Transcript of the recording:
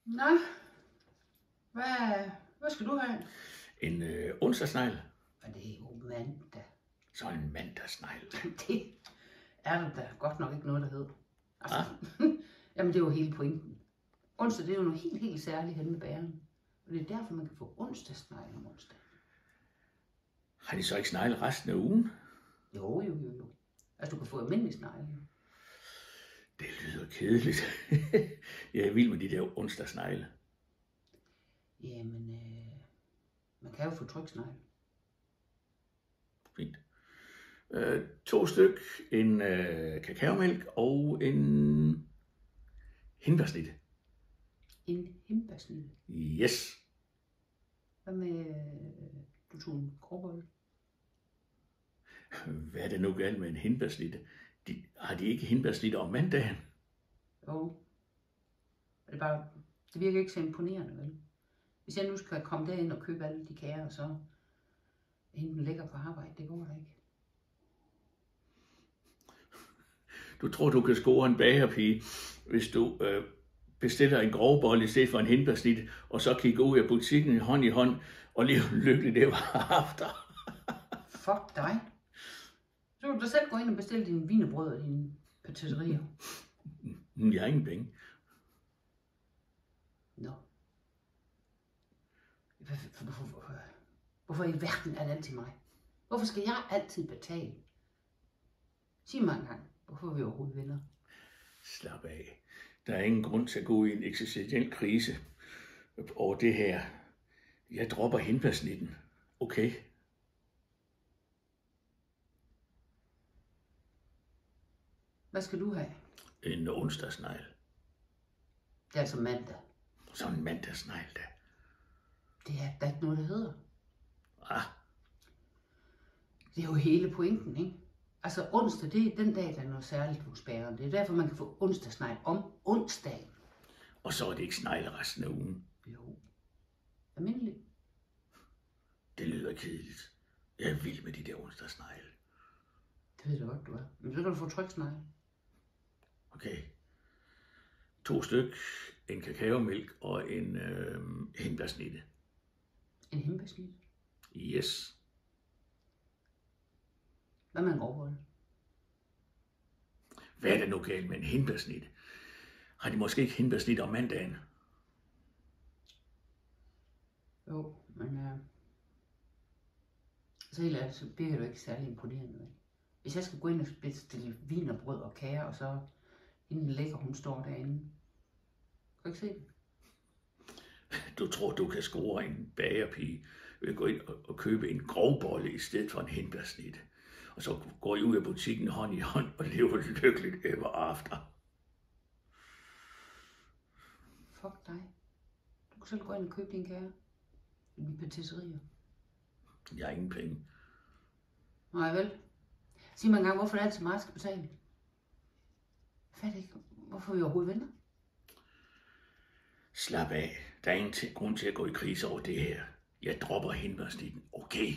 Nå, hvad skal du have? En onsdagsnegl. Og det er jo mandag. Så en mandagsnegl. Det er der da godt nok ikke noget, der hedder. Altså, Ah. jamen det er jo hele pointen. Onsdag, det er jo noget helt særligt hen med bageren. Og det er derfor, man kan få onsdagsnegle om onsdag. Har de så ikke snegle resten af ugen? Jo. Altså, du kan få almindelig snegle. Det lyder kedeligt. Jeg er vild med de der onsdagsnegle. Jamen, man kan jo få tryksnegle. Fint. 2 styk, en kakaomælk og en hindbærsnitte. En hindbærsnitte. Yes. Hvad med, du tog en grovbolle? Hvad er det nu galt med en hindbærsnitte? Har de ikke hindbærsnitte om mandagen? Jo. Det virker ikke så imponerende, vel? Hvis jeg nu skal komme derind og købe alle de kager, og så hende ligger på arbejde, det går da ikke. Du tror, du kan score en bagerpige, hvis du bestiller en grovbolle i stedet for en hindbærsnitte, og så kigger ud af butikken hånd i hånd, og lige lykkelig det var after. Fuck dig. Så kan du da selv gå ind og bestille dine wienerbrød og dine patisserie. Jeg har ingen penge. Nå. Hvorfor i verden er det altid mig? Hvorfor skal jeg altid betale? Sig mig engang, hvorfor er vi overhovedet venner? Slap af. Der er ingen grund til at gå i en eksistentiel krise over det her. Jeg dropper hindbærsnitten. Okay? Hvad skal du have? En onsdagsnegl. Det er altså mandag. Sådan en mandagsnegl da. Det er der ikke noget, der hedder. Ah, Det er jo hele pointen, ikke? Altså onsdag, det er den dag, der er noget særligt hos bageren. Det er derfor, man kan få onsdagsnegl om onsdagen. og så er det ikke snegle resten af ugen. Jo. Almindeligt. Det lyder kedeligt. Jeg er vild med de der onsdagsnegle. Det ved jeg godt, du er. Men så kan du få tryksnegle. Okay. 2 styk, en kakaomælk og en hindbærsnitte. En hindbærsnitte. Yes. Hvad med en grovbolle? Hvad er det nu galt med en hindbærsnitte? Har de måske ikke hindbærsnitte om mandagen? Jo, men så helt ærligt, så virker det jo ikke særlig imponerende. Vel? Hvis jeg skal gå ind og bestille wienerbrød og kager, og så hende lækker, hun står derinde. Kan du ikke se det? Du tror, du kan score en bagerpige ved at gå ind og købe en grovbolle i stedet for en hindbærsnitte. Og så går I ud af butikken hånd i hånd og lever lykkeligt ever after. Fuck dig. Du kan selv gå ind og købe dine kager. Dine patisserier. Jeg har ingen penge. Nej vel? Sig mig engang, hvorfor det er altid mig, der skal betale? Jeg fatter ikke, hvorfor er vi overhovedet venner? Slap af. Der er ingen grund til at gå i krise over det her. Jeg dropper hindbærsnitten. Okay?